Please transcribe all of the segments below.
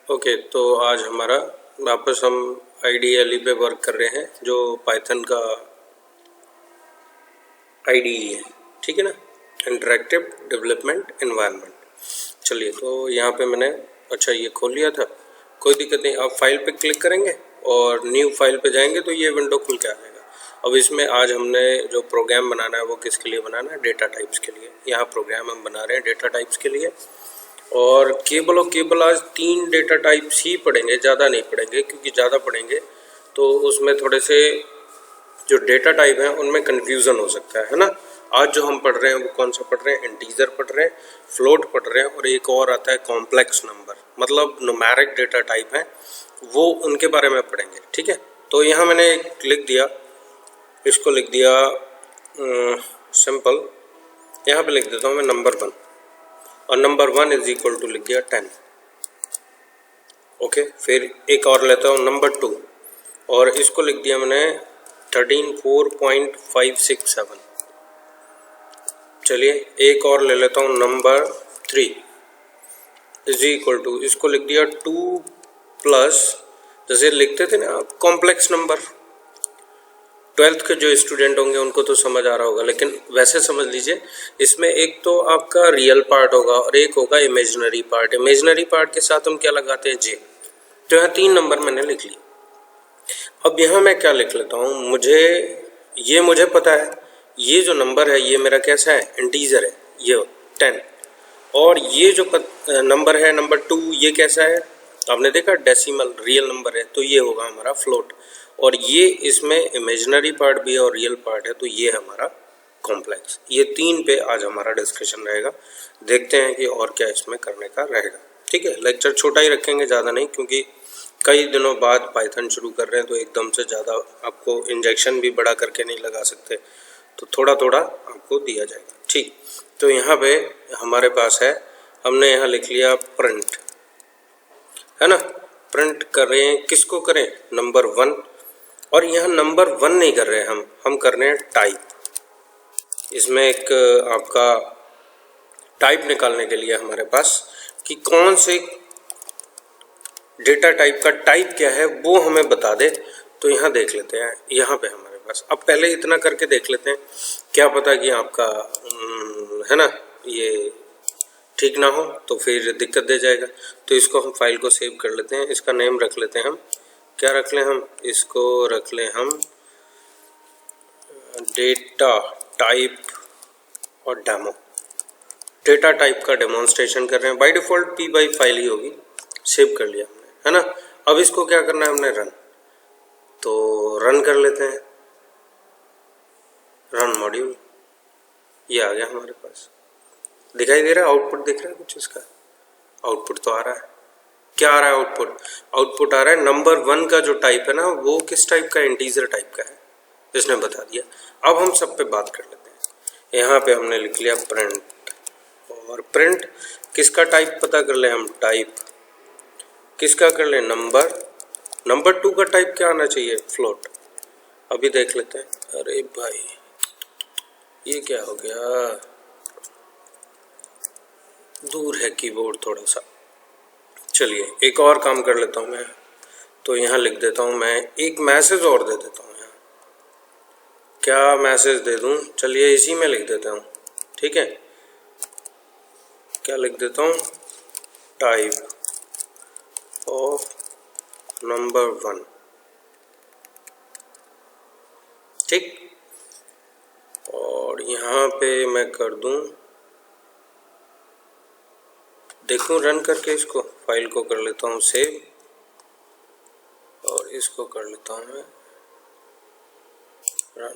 Okay, तो आज हमारा वापस हम IDE पे वर्क कर रहे हैं जो पाइथन का IDE है, ठीक है ना, इंटरैक्टिव डेवलपमेंट एनवायरनमेंट। चलिए, तो यहाँ पे मैंने अच्छा ये खोल लिया था, कोई दिक्कत नहीं। आप फाइल पे क्लिक करेंगे और न्यू फाइल पे जाएंगे तो ये विंडो खुल के आ जाएगा। अब इसमें आज हमने जो प्रोग्राम बनाना है वो किसके लिए बनाना है, डेटा टाइप्स के लिए। यहाँ प्रोग्राम हम बना रहे हैं डेटा टाइप्स के लिए, और केवल आज 3 डेटा टाइप्स ही पढ़ेंगे, ज़्यादा नहीं पढ़ेंगे, क्योंकि ज़्यादा पढ़ेंगे तो उसमें थोड़े से जो डेटा टाइप हैं उनमें कन्फ्यूज़न हो सकता है ना। आज जो हम पढ़ रहे हैं वो कौन सा पढ़ रहे हैं, इंटीजर पढ़ रहे हैं, फ्लोट पढ़ रहे हैं, और एक और आता है कॉम्प्लेक्स नंबर, मतलब न्यूमेरिक डेटा टाइप है, वो उनके बारे में पढ़ेंगे, ठीक है। तो यहाँ मैंने लिख दिया, इसको लिख दिया सिंपल, यहाँ पे लिख देता हूँ मैं नंबर 1, और नंबर 1 इज इक्वल टू लिख दिया 10। ओके, फिर एक और लेता हूँ नंबर 2, और इसको लिख दिया मैंने 134.567। चलिए, एक और ले लेता हूँ नंबर 3 इज इक्वल टू, इसको लिख दिया 2 प्लस, जैसे लिखते थे ना कॉम्प्लेक्स नंबर। 12th के जो स्टूडेंट होंगे उनको तो समझ आ रहा होगा, लेकिन वैसे समझ लीजिए, इसमें एक तो आपका रियल पार्ट होगा और एक होगा इमेजिनरी पार्ट। इमेजिनरी पार्ट के साथ हम क्या लगाते हैं, जे। तो यहाँ 3 नंबर मैंने लिख ली। अब यहाँ मैं क्या लिख लेता हूँ, मुझे पता है ये जो नंबर है ये मेरा कैसा है, इंटीजर है, ये 10। और ये जो नंबर है नंबर 2, ये कैसा है, आपने देखा डेसिमल रियल नंबर है, तो ये होगा हमारा फ्लोट। और ये इसमें इमेजिनरी पार्ट भी है और रियल पार्ट है, तो ये है हमारा कॉम्प्लेक्स। ये 3 पे आज हमारा डिस्कशन रहेगा। देखते हैं कि और क्या इसमें करने का रहेगा, ठीक है। लेक्चर छोटा ही रखेंगे, ज़्यादा नहीं, क्योंकि कई दिनों बाद पाइथन शुरू कर रहे हैं, तो एकदम से ज़्यादा आपको इंजेक्शन भी बड़ा करके नहीं लगा सकते, तो थोड़ा थोड़ा आपको दिया जाएगा, ठीक। तो यहाँ पे हमारे पास है, हमने यहाँ लिख लिया प्रिंट, है ना। प्रिंट करें, किसको करें, नंबर 1। और यहाँ नंबर 1 नहीं कर रहे हैं हम कर रहे हैं टाइप। इसमें एक आपका टाइप निकालने के लिए हमारे पास कि कौन से डेटा टाइप का टाइप क्या है वो हमें बता दे। तो यहाँ देख लेते हैं, यहाँ पे हमारे पास, अब पहले इतना करके देख लेते हैं, क्या पता कि आपका है ना ये ठीक ना हो तो फिर दिक्कत दे जाएगा। तो इसको हम फाइल को सेव कर लेते हैं, इसका नेम रख लेते हैं हम, क्या रख लें हम, इसको रख लें हम डेटा टाइप और डेमो। डेटा टाइप का डेमोन्स्ट्रेशन कर रहे हैं, by default p by file ही होगी, सेव कर लिया हमने, है ना। अब इसको क्या करना है हमने, रन। तो रन कर लेते हैं, रन मॉड्यूल, ये आ गया हमारे पास, दिखाई दे रहा है, आउटपुट दिख रहा है कुछ इसका, आउटपुट तो आ रहा है। क्या आ रहा है आउटपुट आ रहा है नंबर 1 का जो टाइप है ना वो किस टाइप का, इंटीजर टाइप का है, इसने बता दिया। अब हम सब पे बात कर लेते हैं। यहाँ पे हमने लिख लिया प्रिंट, और प्रिंट किसका टाइप पता कर ले हम, टाइप किसका कर ले, नंबर 2 का टाइप क्या आना चाहिए, फ्लोट। अभी देख लेते हैं, अरे भाई ये क्या हो गया, दूर है कीबोर्ड थोड़ा सा। चलिए, एक और काम कर लेता हूँ मैं, तो यहाँ लिख देता हूँ मैं, एक मैसेज और दे देता हूँ यहाँ। क्या मैसेज दे दूँ, चलिए इसी में लिख देता हूँ, ठीक है। क्या लिख देता हूँ, टाइप ऑफ नंबर 1, ठीक। और यहाँ पे मैं कर दूँ, देखूँ रन करके, इसको फाइल को कर लेता हूँ सेव, और इसको कर लेता हूँ मैं रन।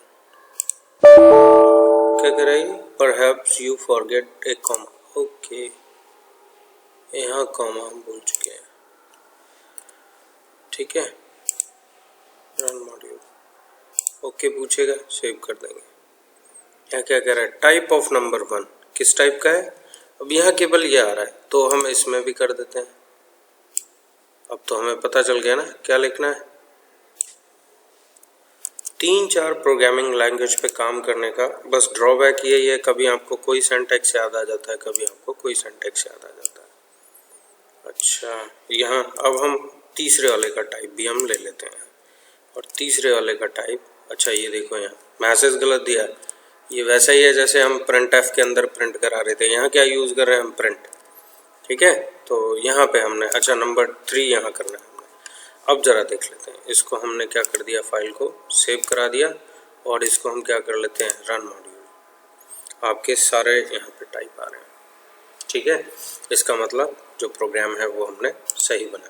क्या कह रही, perhaps you forget A comma, okay, यहाँ कॉमा हम भूल चुके हैं, ठीक है। रन मॉड्यूल, ओके पूछेगा, सेव कर देंगे। यहाँ क्या कह रहा है, टाइप ऑफ नंबर 1, किस टाइप का है, अब यहाँ केवल ये आ रहा है, तो हम इसमें भी कर देते हैं। अब तो हमें पता चल गया ना क्या लिखना है। 3-4 प्रोग्रामिंग लैंग्वेज पे काम करने का बस ड्रॉबैक यही है, कभी आपको कोई सिंटैक्स याद आ जाता है, कभी आपको कोई सिंटैक्स याद आ जाता अच्छा, यहाँ अब हम तीसरे वाले का टाइप भी हम ले लेते हैं। और तीसरे वाले का टाइप, अच्छा ये देखो यहाँ मैसेज गलत दिया है। ये वैसा ही है जैसे हम प्रिंट एफ के अंदर प्रिंट करा रहे थे। यहाँ क्या यूज़ कर रहे हैं हम, प्रिंट। ठीक है, तो यहाँ पे हमने अच्छा नंबर 3 यहाँ करना है हमने। अब ज़रा देख लेते हैं, इसको हमने क्या कर दिया, फाइल को सेव करा दिया और इसको हम क्या कर लेते हैं, रन मॉड्यूल। आपके सारे यहाँ पे टाइप आ रहे हैं। ठीक है, इसका मतलब जो प्रोग्राम है वो हमने सही बनाया।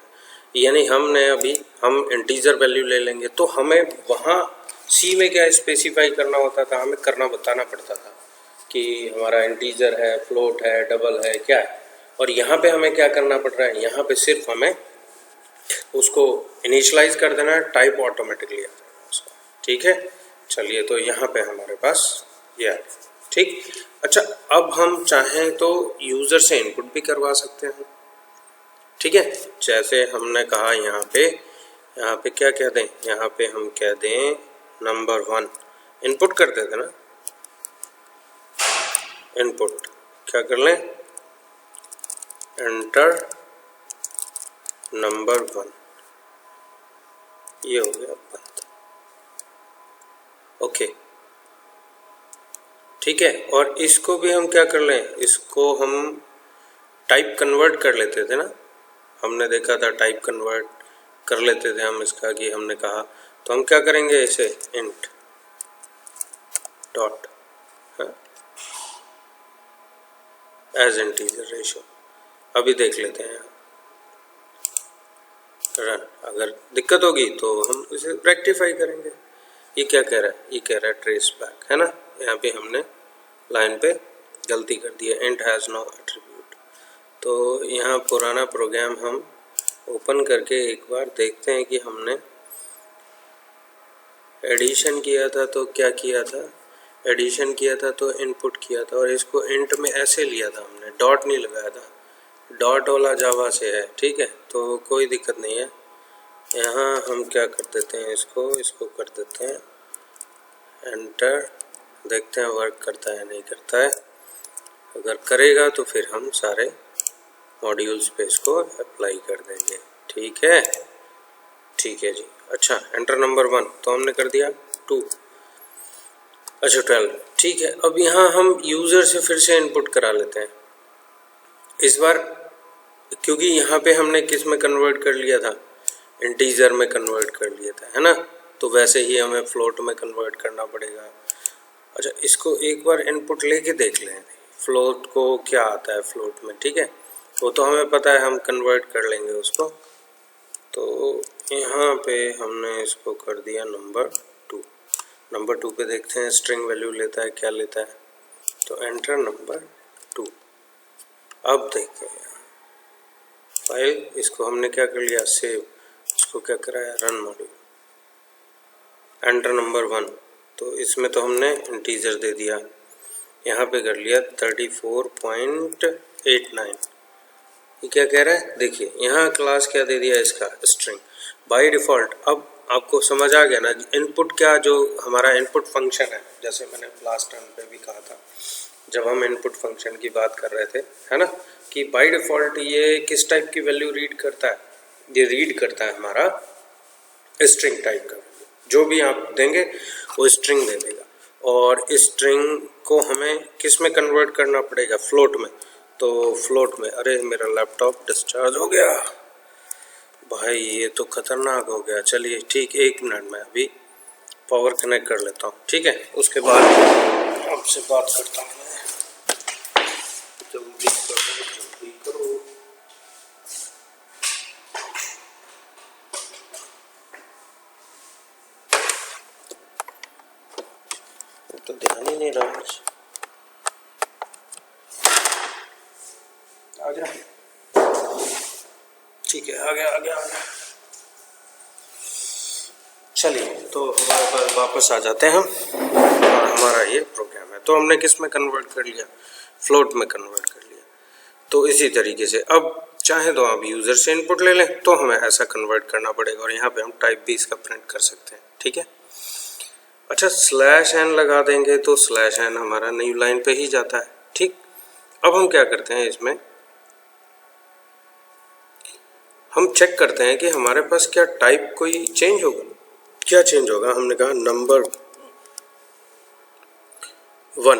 यानी हमने अभी हम इंटीजर वैल्यू ले लेंगे तो हमें वहाँ सी में क्या स्पेसिफाई करना होता था, हमें करना बताना पड़ता था कि हमारा इंटीजर है, फ्लोट है, डबल है, क्या है। और यहाँ पे हमें क्या करना पड़ रहा है, यहाँ पे सिर्फ हमें उसको इनिशियलाइज कर देना है, टाइप ऑटोमेटिकली आ जाएगा उसका। ठीक है, चलिए तो यहाँ पे हमारे पास ये है। ठीक, अच्छा अब हम चाहें तो यूज़र से इनपुट भी करवा सकते हैं। ठीक है, जैसे हमने कहा यहाँ पे क्या कह दें, यहाँ पे हम कह दें नंबर 1 इनपुट कर देते ना। इनपुट क्या कर लें, एंटर नंबर 1, ये हो गया बंद। ओके, ठीक है। और इसको भी हम क्या कर लें, इसको हम टाइप कन्वर्ट कर लेते थे ना, हमने देखा था टाइप कन्वर्ट कर लेते थे हम इसका, कि हमने कहा तो हम क्या करेंगे, इसे int dot as integer ratio. अभी देख लेते हैं रन, अगर दिक्कत होगी तो हम इसे रेक्टिफाई करेंगे। ये क्या कह रहा है, ये कह रहा है ट्रेस बैक, है ना। यहाँ पे हमने लाइन पे गलती कर दी है, इंट हैज़ नो एट्रीब्यूट। तो यहाँ पुराना प्रोग्राम हम ओपन करके एक बार देखते हैं कि हमने एडिशन किया था तो क्या किया था, एडिशन किया था तो इनपुट किया था और इसको इंट में ऐसे लिया था हमने, डॉट नहीं लगाया था। डॉट वाला जावा से है, ठीक है, तो कोई दिक्कत नहीं है। यहाँ हम क्या कर देते हैं, इसको कर देते हैं एंटर, देखते हैं वर्क करता है नहीं करता है। अगर करेगा तो फिर हम सारे मॉड्यूल्स पे इसको अप्लाई कर देंगे। ठीक है, ठीक है जी। अच्छा, एंटर नंबर 1 तो हमने कर दिया, 2, अच्छा 12। ठीक है, अब यहाँ हम यूज़र से फिर से इनपुट करा लेते हैं इस बार, क्योंकि यहाँ पे हमने किस में कन्वर्ट कर लिया था, इंटीजर में कन्वर्ट कर लिया था, है ना। तो वैसे ही हमें फ्लोट में कन्वर्ट करना पड़ेगा। अच्छा, इसको एक बार इनपुट लेके देख लें, फ्लोट को क्या आता है फ्लोट में। ठीक है, वो तो हमें पता है, हम कन्वर्ट कर लेंगे उसको। तो यहाँ पे हमने इसको कर दिया नंबर 2। नंबर 2 पे देखते हैं स्ट्रिंग वैल्यू लेता है, क्या लेता है, तो एंटर नंबर 2। अब देखते हैं फाइल, इसको हमने क्या कर लिया, सेव, इसको क्या कराया, रन मॉड्यूल। एंटर नंबर 1, तो इसमें तो हमने इंटीजर दे दिया, यहाँ पे कर लिया 34.89। ये क्या कह रहा है, देखिए यहाँ क्लास क्या दे दिया इसका, स्ट्रिंग बाय डिफ़ॉल्ट। अब आपको समझ आ गया ना, इनपुट क्या, जो हमारा इनपुट फंक्शन है, जैसे मैंने लास्ट टाइम पे भी कहा था जब हम इनपुट फंक्शन की बात कर रहे थे, है ना, कि बाय डिफ़ॉल्ट ये किस टाइप की वैल्यू रीड करता है, ये रीड करता है हमारा स्ट्रिंग टाइप का, जो भी आप देंगे वो स्ट्रिंग दे देगा। और इस स्ट्रिंग को हमें किस में कन्वर्ट करना पड़ेगा, फ्लोट में। तो फ्लोट में, अरे मेरा लैपटॉप डिस्चार्ज हो गया भाई, ये तो खतरनाक हो गया। चलिए ठीक, 1 मिनट में अभी पावर कनेक्ट कर लेता हूँ, ठीक है, उसके बाद आपसे बात करता हूँ। जल्दी करो। तो ध्यान ही नहीं रहा, आ गया, ठीक है, आ गया। चलिए, तो हमारे पास वापस आ जाते हैं हम, और हमारा ये प्रोग्राम है। तो हमने किस में कन्वर्ट कर लिया, फ्लोट में कन्वर्ट कर लिया। तो इसी तरीके से अब चाहे तो आप यूज़र से इनपुट ले लें, तो हमें ऐसा कन्वर्ट करना पड़ेगा, और यहाँ पे हम टाइप भी इसका प्रिंट कर सकते हैं। ठीक है, अच्छा /n लगा देंगे तो /n हमारा न्यू लाइन पे ही जाता है। ठीक, अब हम क्या करते हैं, इसमें हम चेक करते हैं कि हमारे पास क्या टाइप कोई चेंज होगा। क्या चेंज होगा? हमने कहा नंबर 1,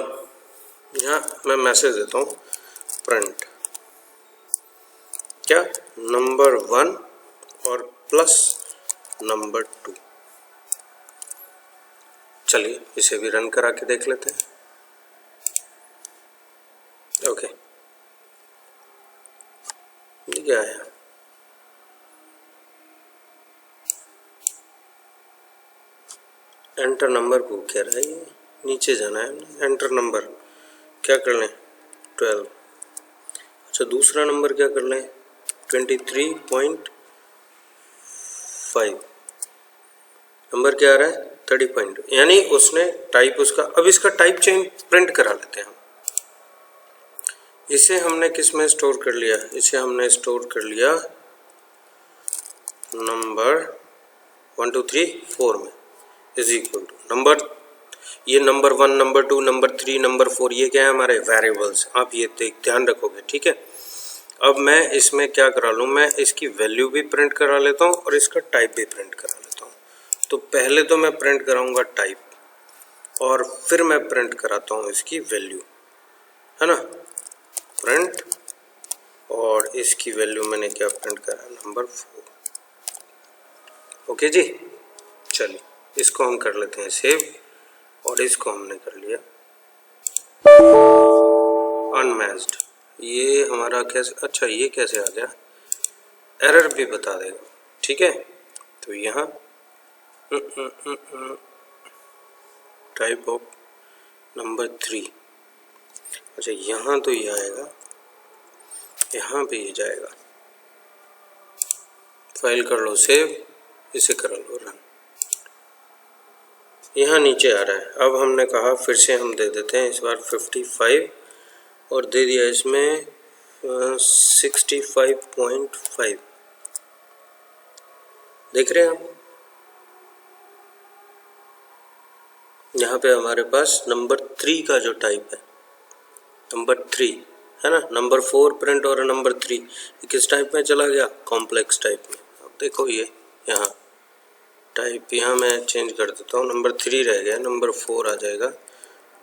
यहाँ मैं मैसेज देता हूँ प्रिंट क्या नंबर 1 और प्लस नंबर 2। चलिए इसे भी रन करा के देख लेते हैं। ओके, ये क्या है? एंटर नंबर को कह रहा है, ये नीचे जाना है, एंटर नंबर क्या कर लें 12। अच्छा, दूसरा नंबर क्या कर लें 23.5। नंबर क्या आ रहा है 30. यानी उसने टाइप उसका, अब इसका टाइप चेंज प्रिंट करा लेते हैं हम। इसे हमने किस में स्टोर कर लिया? इसे हमने स्टोर कर लिया नंबर 1 2 3 4 में, इज इक्वल टू नंबर, ये नंबर 1 नंबर 2 नंबर 3 नंबर 4 ये क्या है हमारे वेरिएबल्स। आप ये ध्यान रखोगे, ठीक है। अब मैं इसमें क्या करा लूँ, मैं इसकी वैल्यू भी प्रिंट करा लेता हूँ और इसका टाइप भी प्रिंट करा लेता हूँ। तो पहले तो मैं प्रिंट कराऊंगा टाइप और फिर मैं प्रिंट कराता हूँ इसकी वैल्यू, है ना। प्रिंट और इसकी वैल्यू मैंने क्या प्रिंट करा नंबर 4। ओके जी, चलिए इसको हम कर लेते हैं सेव और इसको हमने कर लिया अनमैच्ड। ये हमारा कैसे, अच्छा ये कैसे आ गया, एरर भी बता देगा, ठीक है। तो यहाँ टाइप ऑफ नंबर 3, अच्छा यहाँ तो ये आएगा, यहाँ पे ये जाएगा। फाइल कर लो सेव, इसे कर लो रन, यहाँ नीचे आ रहा है। अब हमने कहा फिर से हम दे देते हैं इस बार 55 और दे दिया इसमें 65.5। देख रहे हैं आप, यहाँ पे हमारे पास नंबर 3 का जो टाइप है नंबर 3 है ना, नंबर 4 प्रिंट और नंबर 3 किस टाइप में चला गया, कॉम्प्लेक्स टाइप में। अब देखो ये यहाँ टाइप, यहाँ मैं चेंज कर देता हूँ, नंबर 3 रह गया, नंबर 4 आ जाएगा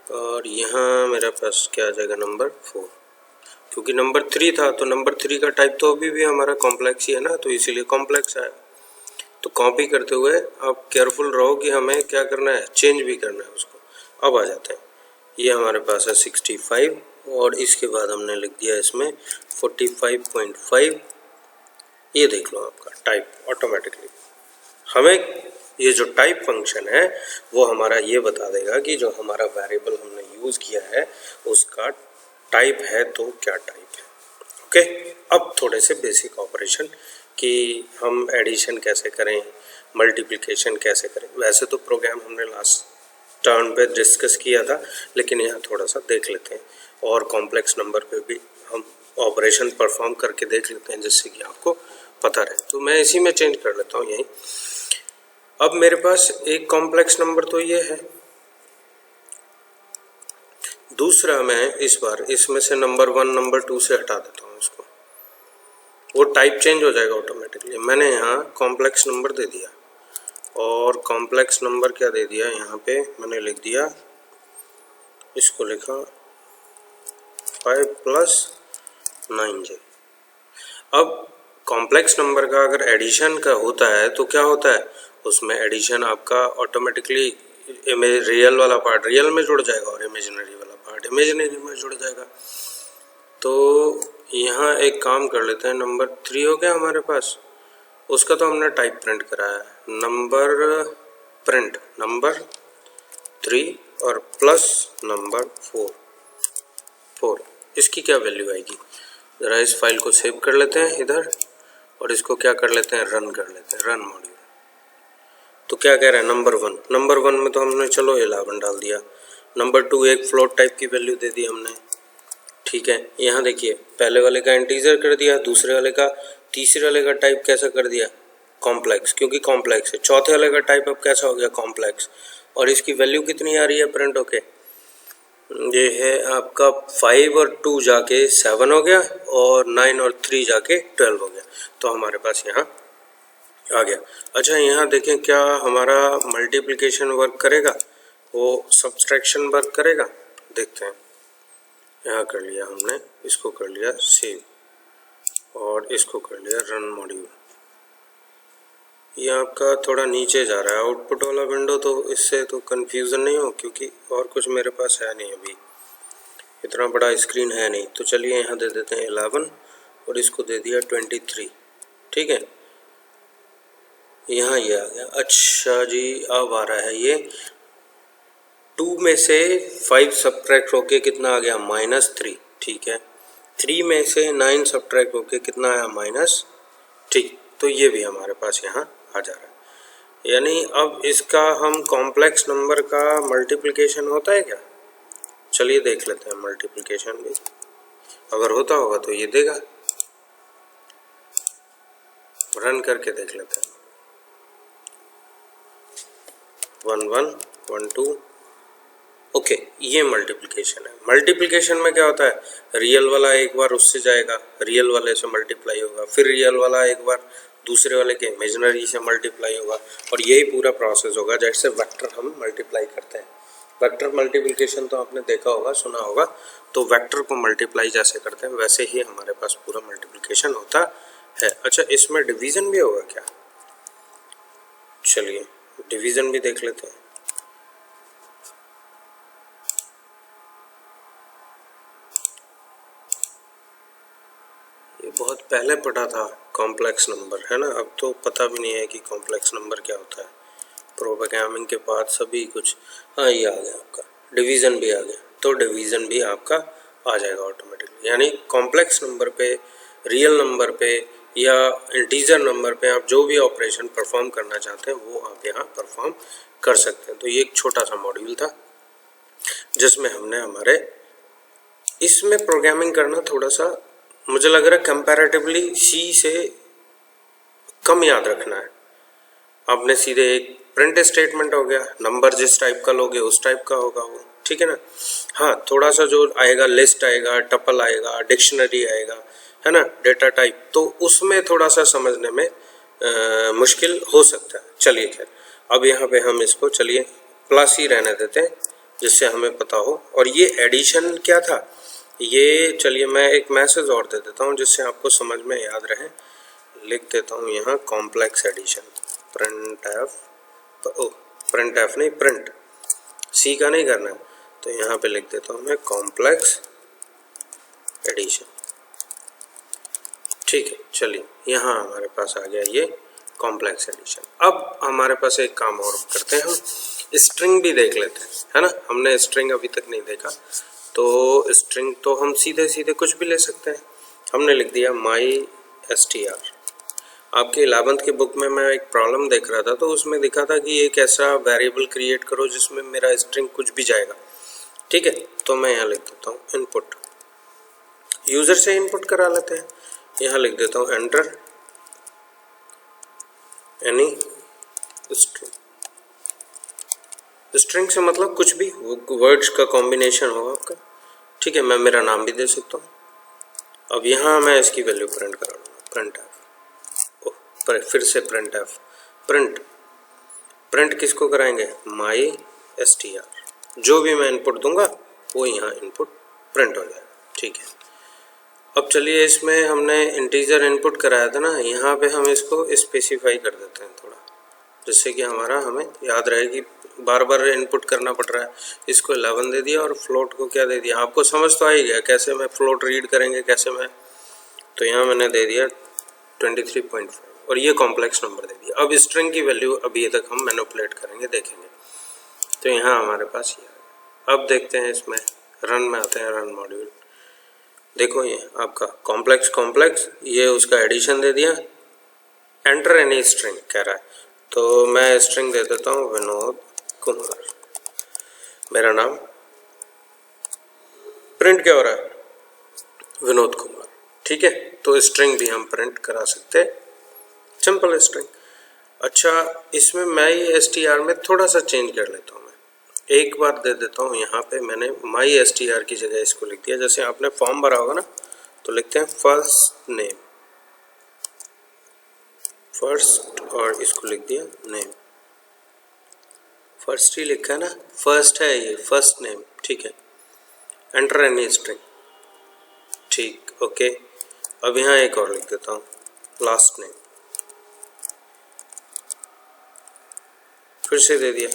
और यहाँ मेरे पास क्या आ जाएगा नंबर 4, क्योंकि नंबर 3 था तो नंबर 3 का टाइप तो अभी भी हमारा कॉम्प्लेक्स ही है ना, तो इसीलिए कॉम्प्लेक्स आया। तो कॉपी करते हुए आप केयरफुल रहो कि हमें क्या करना है, चेंज भी करना है उसको। अब आ जाते हैं, ये हमारे पास है 65 और इसके बाद हमने लिख दिया इसमें 45.5। ये देख लो आपका टाइप ऑटोमेटिकली, हमें ये जो टाइप फंक्शन है वो हमारा ये बता देगा कि जो हमारा वेरिएबल हमने यूज़ किया है उसका टाइप है तो क्या टाइप है। ओके, अब थोड़े से बेसिक ऑपरेशन कि हम एडिशन कैसे करें, मल्टीप्लिकेशन कैसे करें। वैसे तो प्रोग्राम हमने लास्ट टर्न पे डिस्कस किया था, लेकिन यहाँ थोड़ा सा देख लेते हैं और कॉम्प्लेक्स नंबर पे भी हम ऑपरेशन परफॉर्म करके देख लेते हैं जिससे कि आपको पता रहे। तो मैं इसी में चेंज कर लेता हूँ यहीं। अब मेरे पास एक कॉम्प्लेक्स नंबर तो ये है, दूसरा मैं इस बार इसमें से नंबर 1 नंबर 2 से हटा देता हूँ इसको, वो टाइप चेंज हो जाएगा ऑटोमेटिकली। मैंने यहाँ कॉम्प्लेक्स नंबर दे दिया और कॉम्प्लेक्स नंबर क्या दे दिया, यहाँ पे मैंने लिख दिया, इसको लिखा 5 + 9j। अब कॉम्प्लेक्स नंबर का अगर एडिशन का होता है तो क्या होता है, उसमें एडिशन आपका ऑटोमेटिकली रियल वाला पार्ट रियल में जुड़ जाएगा और इमेजिनरी वाला पार्ट इमेजिनरी में जुड़ जाएगा। तो यहाँ एक काम कर लेते हैं, नंबर 3 हो गया हमारे पास, उसका तो हमने टाइप प्रिंट कराया है, नंबर प्रिंट नंबर 3 और प्लस नंबर 4। इसकी क्या वैल्यू आएगी, ज़रा इस फाइल को सेव कर लेते हैं इधर और इसको क्या कर लेते हैं, रन कर लेते हैं, रन मॉड्यूल। तो क्या कह रहा है नंबर 1 में तो हमने चलो 11 डाल दिया, नंबर 2 एक फ्लोट टाइप की वैल्यू दे दी हमने, ठीक है। यहाँ देखिए पहले वाले का इंटीजर कर दिया, दूसरे वाले का, तीसरे वाले का टाइप कैसा कर दिया, कॉम्प्लेक्स, क्योंकि कॉम्प्लेक्स है। चौथे वाले का टाइप अब कैसा हो गया, कॉम्प्लेक्स, और इसकी वैल्यू कितनी आ रही है प्रिंट होके ये है आपका 5 और 2 जाके 7 हो गया और 9 और 3 जाके 12 हो गया, तो हमारे पास यहाँ आ गया। अच्छा यहाँ देखें क्या हमारा मल्टीप्लिकेशन वर्क करेगा, वो सब्सट्रैक्शन वर्क करेगा, देखते हैं। यहाँ कर लिया हमने, इसको कर लिया सेव और इसको कर लिया रन मॉड्यूल। ये आपका थोड़ा नीचे जा रहा है आउटपुट वाला विंडो, तो इससे तो कंफ्यूजन नहीं हो, क्योंकि और कुछ मेरे पास है नहीं, अभी इतना बड़ा स्क्रीन है नहीं। तो चलिए यहाँ दे देते हैं 11 और इसको दे दिया 23, ठीक है। यहाँ ये आ गया। अच्छा जी अब आ रहा है ये 2 में से 5 सब्ट्रैक्ट होके कितना आ गया -3, ठीक है। 3 में से 9 सब्ट्रैक्ट होके कितना आया -, ठीक। तो ये भी हमारे पास यहाँ आ जा रहा है। यानी अब इसका हम कॉम्प्लेक्स नंबर का मल्टीप्लिकेशन होता है क्या, चलिए देख लेते हैं मल्टीप्लिकेशन भी, अगर होता होगा तो ये देगा, रन करके देख लेते हैं। 1 1 1 2, ओके ये मल्टीप्लिकेशन है। मल्टीप्लिकेशन में क्या होता है, रियल वाला एक बार उससे जाएगा, रियल वाले से मल्टीप्लाई होगा, फिर रियल वाला एक बार दूसरे वाले के इमेजिनरी से मल्टीप्लाई होगा, और यही पूरा प्रोसेस होगा जैसे वेक्टर हम मल्टीप्लाई करते हैं। वेक्टर मल्टीप्लिकेशन तो आपने देखा होगा, सुना होगा, तो वेक्टर को मल्टीप्लाई जैसे करते हैं वैसे ही हमारे पास पूरा मल्टीप्लिकेशन होता है। अच्छा इसमें डिवीजन भी होगा क्या, चलिए डिवीजन भी देख लेते हैं। ये बहुत पहले पढ़ा था कॉम्प्लेक्स नंबर, है ना, अब तो पता भी नहीं है कि कॉम्प्लेक्स नंबर क्या होता है। प्रोग्रामिंग के बाद सभी कुछ, हाँ ये आ गया आपका डिवीज़न भी आ गया, तो डिवीज़न भी आपका आ जाएगा ऑटोमेटिकली। यानी कॉम्प्लेक्स नंबर पे, रियल नंबर पे या इंटीजर नंबर पे आप जो भी ऑपरेशन परफॉर्म करना चाहते हैं वो आप यहाँ परफॉर्म कर सकते हैं। तो ये एक छोटा सा मॉड्यूल था जिसमें हमने हमारे, इसमें प्रोग्रामिंग करना थोड़ा सा मुझे लग रहा है कंपैरेटिवली सी से कम याद रखना है। आपने सीधे एक प्रिंट स्टेटमेंट हो गया, नंबर जिस टाइप का लोगे उस टाइप का होगा वो, ठीक है ना। हाँ थोड़ा सा जो आएगा लिस्ट आएगा, टपल आएगा, डिक्शनरी आएगा, है ना, डेटा टाइप, तो उसमें थोड़ा सा समझने में मुश्किल हो सकता है। चलिए खैर अब यहाँ पे हम इसको चलिए प्लस ही रहने देते हैं जिससे हमें पता हो। और ये एडिशन क्या था, ये चलिए मैं एक मैसेज और दे देता हूँ जिससे आपको समझ में याद रहे। लिख देता हूँ यहाँ कॉम्प्लेक्स एडिशन, प्रिंट एफ नहीं, प्रिंट सी का नहीं करना है, तो यहाँ पे लिख देता हूँ मैं कॉम्प्लेक्स एडिशन, ठीक है। चलिए यहाँ हमारे पास आ गया ये कॉम्प्लेक्स एडिशन। अब हमारे पास एक काम और करते हैं, हम स्ट्रिंग भी देख लेते हैं, है ना। हमने स्ट्रिंग अभी तक नहीं देखा, तो स्ट्रिंग तो हम सीधे सीधे कुछ भी ले सकते हैं। हमने लिख दिया my_str। आपके 11th की बुक में मैं एक प्रॉब्लम देख रहा था, तो उसमें दिखा था कि एक ऐसा वेरिएबल क्रिएट करो जिसमें मेरा स्ट्रिंग कुछ भी जाएगा, ठीक है। तो मैं यहाँ लिख देता हूँ इनपुट, यूजर से इनपुट करा लेते हैं। यहाँ लिख देता हूँ एंटर एनी स्ट्रिंग। स्ट्रिंग से मतलब कुछ भी वर्ड्स का कॉम्बिनेशन हो आपका, ठीक है। मैं मेरा नाम भी दे सकता हूँ। अब यहाँ मैं इसकी वैल्यू प्रिंट करा लूँगा, प्रिंट एफ, फिर से प्रिंट एफ, प्रिंट किसको कराएंगे, my_str। जो भी मैं इनपुट दूंगा वो यहाँ इनपुट प्रिंट हो जाएगा, ठीक है। अब चलिए इसमें हमने इंटीजर इनपुट कराया था ना, यहाँ पे हम इसको स्पेसिफाई कर देते हैं थोड़ा, जिससे कि हमें याद रहे कि बार बार इनपुट करना पड़ रहा है। इसको 11 दे दिया और फ्लोट को क्या दे दिया, आपको समझ तो आ ही गया कैसे मैं फ्लोट रीड करेंगे कैसे मैं, तो यहाँ मैंने दे दिया 23.5 और ये कॉम्प्लेक्स नंबर दे दिया। अब स्ट्रिंग की वैल्यू अभी तक हम मैनिपुलेट करेंगे, देखेंगे। तो यहाँ हमारे पास ये अब देखते हैं, इसमें रन में आते हैं, रन मॉड्यूल। देखो ये आपका कॉम्प्लेक्स ये उसका एडिशन दे दिया, एंटर एनी स्ट्रिंग कह रहा है, तो मैं स्ट्रिंग दे देता हूँ विनोद कुमार, मेरा नाम। प्रिंट क्या हो रहा है, विनोद कुमार, ठीक है। तो स्ट्रिंग भी हम प्रिंट करा सकते हैं, सिंपल स्ट्रिंग। अच्छा इसमें मैं ये str में थोड़ा सा चेंज कर लेता हूँ मैं, एक बार दे देता हूँ, यहाँ पे मैंने MyStr की जगह इसको लिख दिया। जैसे आपने फॉर्म भरा होगा ना तो लिखते हैं फर्स्ट नेम, फर्स्ट, और इसको लिख दिया नेम। फर्स्ट ही लिखा है ना, फर्स्ट है ये, फर्स्ट नेम, ठीक है। एंटर एनी स्ट्रिंग, ठीक, ओके। अब यहाँ एक और लिख देता हूँ, लास्ट नेम, फिर से दे दिया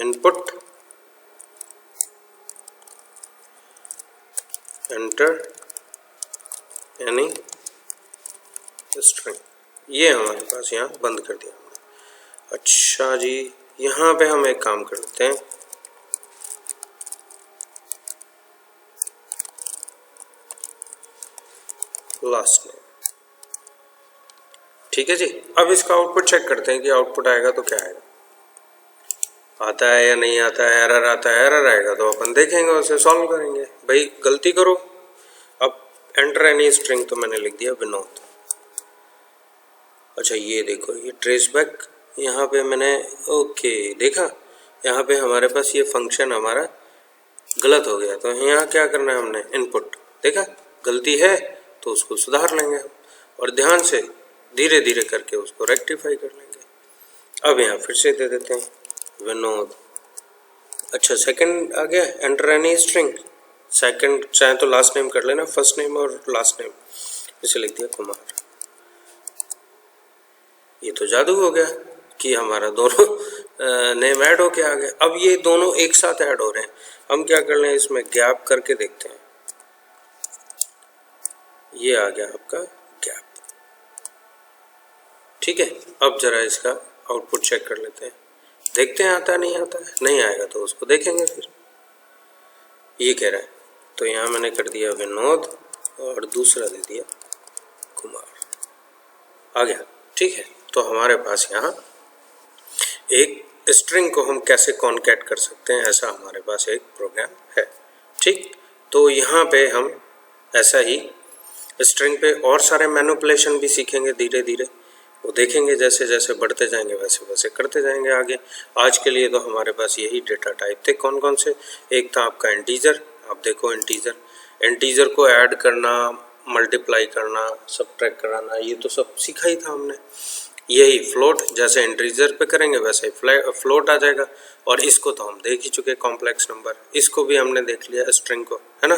इनपुट, एंटर एनी स्ट्रिंग। ये हमारे पास यहाँ बंद कर दिया हमने। अच्छा जी, यहाँ पे हम एक काम कर लेते हैं, लास्ट नेम, ठीक है जी। अब इसका आउटपुट चेक करते हैं कि आउटपुट आएगा तो क्या आएगा, आता है या नहीं आता है। एरर आता है, एरर आएगा तो अपन देखेंगे, उसे सॉल्व करेंगे। भाई गलती करो। अब एंटर एनी स्ट्रिंग तो मैंने लिख दिया विनोद। अच्छा ये देखो, ये ट्रेस बैक यहाँ पे मैंने, ओके, देखा यहाँ पे हमारे पास ये फंक्शन हमारा गलत हो गया। तो यहाँ क्या करना है हमने, इनपुट, देखा गलती है तो उसको सुधार लेंगे हम, और ध्यान से धीरे धीरे करके उसको रेक्टिफाई कर लेंगे। अब यहाँ फिर से दे देते हैं विनोद। अच्छा सेकंड आ गया, एंटर एनी स्ट्रिंग, सेकंड चाहे तो लास्ट नेम कर लेना, फर्स्ट नेम और लास्ट नेम, इसे लिख दिया कुमार। ये तो जादू हो गया कि हमारा दोनों नेम ऐड होके आ गए। अब ये दोनों एक साथ ऐड हो रहे हैं, हम क्या कर लें, इसमें गैप करके देखते हैं। ये आ गया आपका गैप, ठीक है। अब जरा इसका आउटपुट चेक कर लेते हैं, देखते हैं आता है नहीं आता है। नहीं आएगा तो उसको देखेंगे फिर। ये कह रहा है तो यहाँ मैंने कर दिया विनोद और दूसरा दे दिया कुमार, आ गया, ठीक है। तो हमारे पास यहाँ एक स्ट्रिंग को हम कैसे कॉन्कैट कर सकते हैं, ऐसा हमारे पास एक प्रोग्राम है, ठीक। तो यहाँ पे हम ऐसा ही स्ट्रिंग पे और सारे मैनिपुलेशन भी सीखेंगे धीरे धीरे, वो देखेंगे जैसे जैसे बढ़ते जाएंगे वैसे वैसे करते जाएंगे आगे। आज के लिए तो हमारे पास यही डेटा टाइप थे। कौन कौन से, एक था आपका इंटीजर, आप देखो इंटीजर को ऐड करना, मल्टीप्लाई करना, सब्ट्रैक्ट कराना, ये तो सब सीखा ही था हमने। यही फ्लोट, जैसे इंटीजर पे करेंगे वैसे ही फ्लोट आ जाएगा, और इसको तो हम देख ही चुके, कॉम्प्लेक्स नंबर, इसको भी हमने देख लिया स्ट्रिंग को, है ना।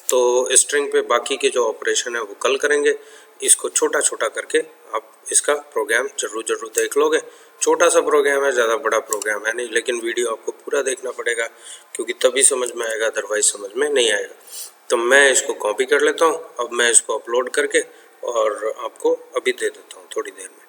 तो स्ट्रिंग पे बाकी के जो ऑपरेशन है वो कल करेंगे। इसको छोटा छोटा करके आप इसका प्रोग्राम जरूर देख लोगे। छोटा सा प्रोग्राम है, ज़्यादा बड़ा प्रोग्राम है नहीं, लेकिन वीडियो आपको पूरा देखना पड़ेगा क्योंकि तभी समझ में आएगा, अदरवाइज समझ में नहीं आएगा। तो मैं इसको कॉपी कर लेता हूँ, अब मैं इसको अपलोड करके और आपको अभी दे देता हूँ थोड़ी देर में।